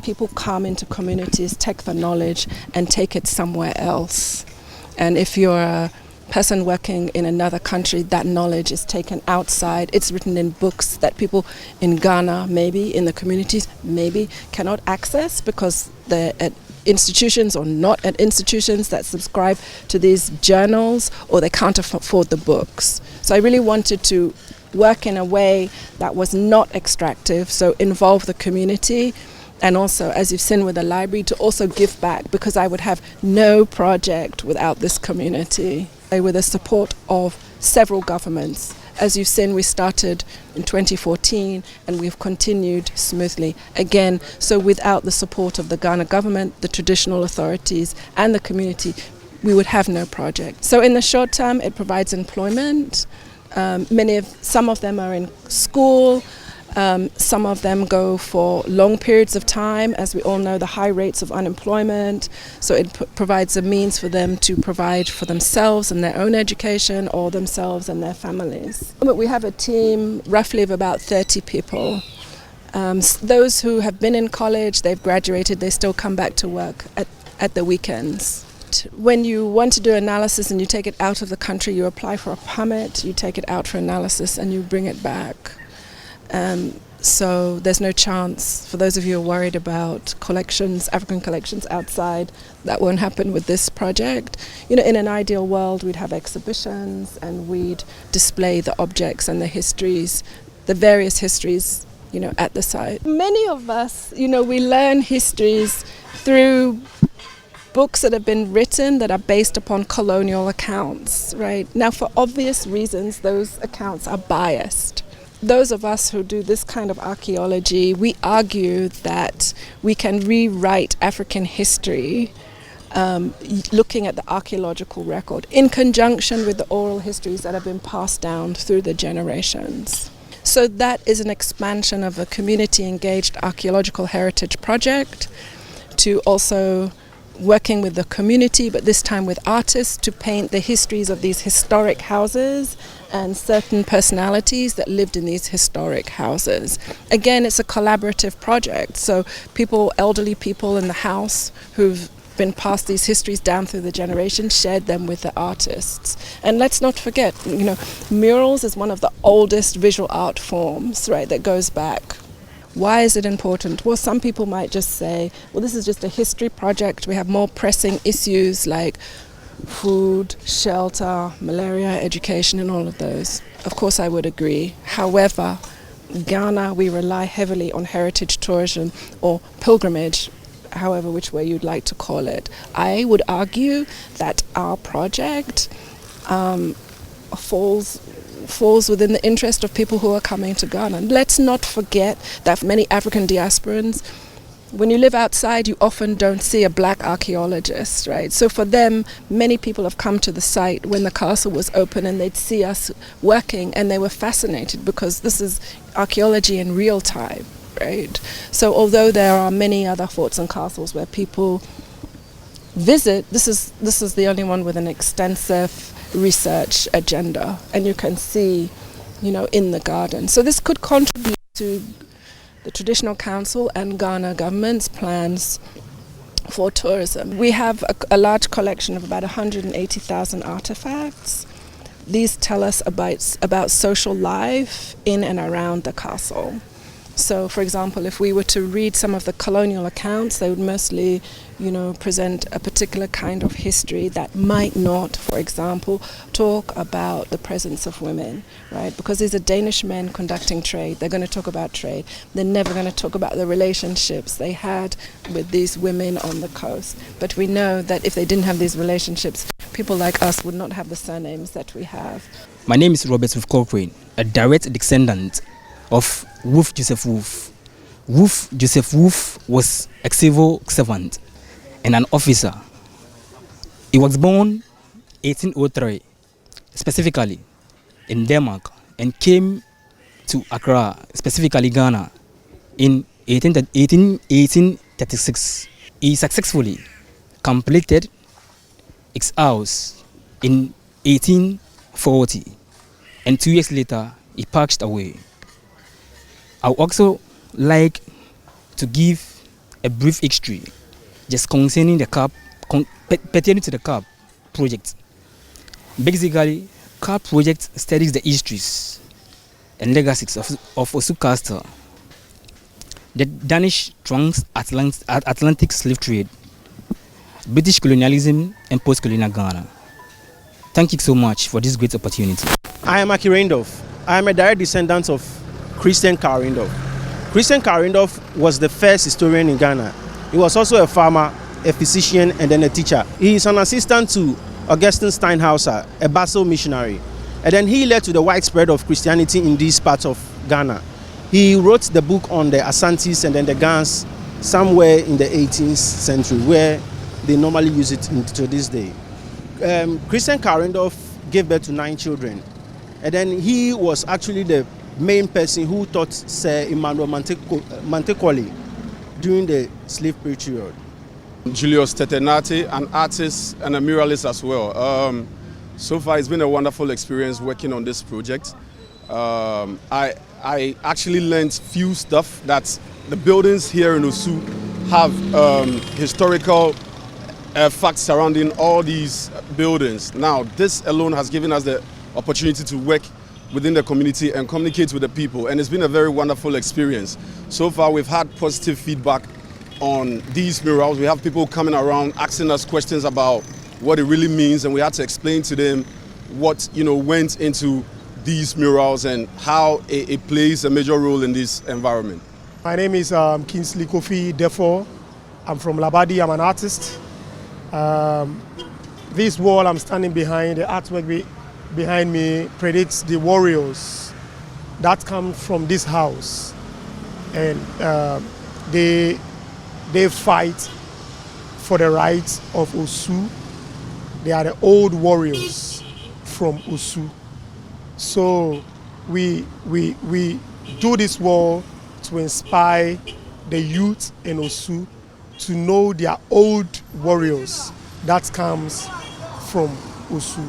People come into communities, take the knowledge and take it somewhere else. And if you're a person working in another country, that knowledge is taken outside. It's written in books that people in Ghana, maybe in the communities, maybe cannot access because they're at institutions or not at institutions that subscribe to these journals, or they can't afford the books. So I really wanted to work in a way that was not extractive, so involve the community, and also, as you've seen with the library, to also give back, because I would have no project without this community. With the support of several governments. As you've seen, we started in 2014 and we've continued smoothly again. So without the support of the Ghana government, the traditional authorities and the community, we would have no project. So in the short term, it provides employment. Some of them are in school. Some of them go for long periods of time, as we all know the high rates of unemployment. So it provides a means for them to provide for themselves and their own education, or themselves and their families. But we have a team roughly of about 30 people. Those who have been in college, they've graduated, they still come back to work at the weekends. When you want to do analysis and you take it out of the country, you apply for a permit, you take it out for analysis and you bring it back. So there's no chance, for those of you who are worried about collections, African collections outside, that won't happen with this project. You know, in an ideal world, we'd have exhibitions and we'd display the objects and the histories, the various histories, you know, at the site. Many of us, you know, we learn histories through books that have been written that are based upon colonial accounts, right? Now, for obvious reasons, those accounts are biased. Those of us who do this kind of archaeology, we argue that we can rewrite African history looking at the archaeological record in conjunction with the oral histories that have been passed down through the generations. So that is an expansion of a community-engaged archaeological heritage project to also working with the community, but this time with artists, to paint the histories of these historic houses and certain personalities that lived in these historic houses. Again, it's a collaborative project, so elderly people in the house who've been passed these histories down through the generations, shared them with the artists. And let's not forget, you know, murals is one of the oldest visual art forms, right, that goes back. Why is it important? Well, some people might just say, well, this is just a history project. We have more pressing issues like food, shelter, malaria, education, and all of those. Of course, I would agree. However, Ghana, we rely heavily on heritage tourism or pilgrimage, however which way you'd like to call it. I would argue that our project falls within the interest of people who are coming to Ghana. And let's not forget that for many African diasporans, when you live outside, you often don't see a black archaeologist, right? So for them, many people have come to the site when the castle was open and they'd see us working and they were fascinated because this is archaeology in real time, right? So although there are many other forts and castles where people visit, this is the only one with an extensive research agenda, and you can see, you know, in the garden. So this could contribute to the Traditional Council and Ghana government's plans for tourism. We have a large collection of about 180,000 artifacts. These tell us about social life in and around the castle. So, for example, if we were to read some of the colonial accounts, they would mostly, you know, present a particular kind of history that might not, for example, talk about the presence of women, right? Because these are Danish men conducting trade. They're going to talk about trade. They're never going to talk about the relationships they had with these women on the coast. But we know that if they didn't have these relationships, people like us would not have the surnames that we have. My name is Robert Cochrane, a direct descendant of Wolf Joseph Wolf. Wolf Joseph Wolf was a civil servant and an officer. He was born 1803, specifically in Denmark, and came to Accra, specifically Ghana, in 1836. He successfully completed his house in 1840, and 2 years later, he passed away. I would also like to give a brief history just concerning the Caip, pertaining to the Caip project. Basically, Caip project studies the histories and legacies of Osu Castle, the Danish transatlantic slave trade, British colonialism, and post-colonial Ghana. Thank you so much for this great opportunity. I am Aki Reindorf. I am a direct descendant of Christian Caip Reindorf. Christian Caip Reindorf was the first historian in Ghana. He was also a farmer, a physician, and then a teacher. He is an assistant to Augustine Steinhauser, a Basel missionary. And then he led to the widespread of Christianity in these parts of Ghana. He wrote the book on the Asantes and then the Gans somewhere in the 18th century, where they normally use it to this day. Christian Caip Reindorf gave birth to 9 children. And then he was actually the main person who taught Sir Emmanuel Mantekoli during the slave period. Julius Tetenate, an artist and a muralist as well. So far it's been a wonderful experience working on this project. I actually learned few stuff that the buildings here in Osu have historical facts surrounding all these buildings. Now this alone has given us the opportunity to work within the community and communicate with the people, and it's been a very wonderful experience. So far we've had positive feedback on these murals. We have people coming around asking us questions about what it really means, and we had to explain to them what went into these murals and how it plays a major role in this environment. My name is Kingsley Kofi Defo. I'm from Labadi. I'm an artist. This wall I'm standing behind, the artwork behind me predicts the warriors that come from this house, and they fight for the rights of Osu. They are the old warriors from Osu. So we do this wall to inspire the youth in Osu to know their old warriors that comes from Osu.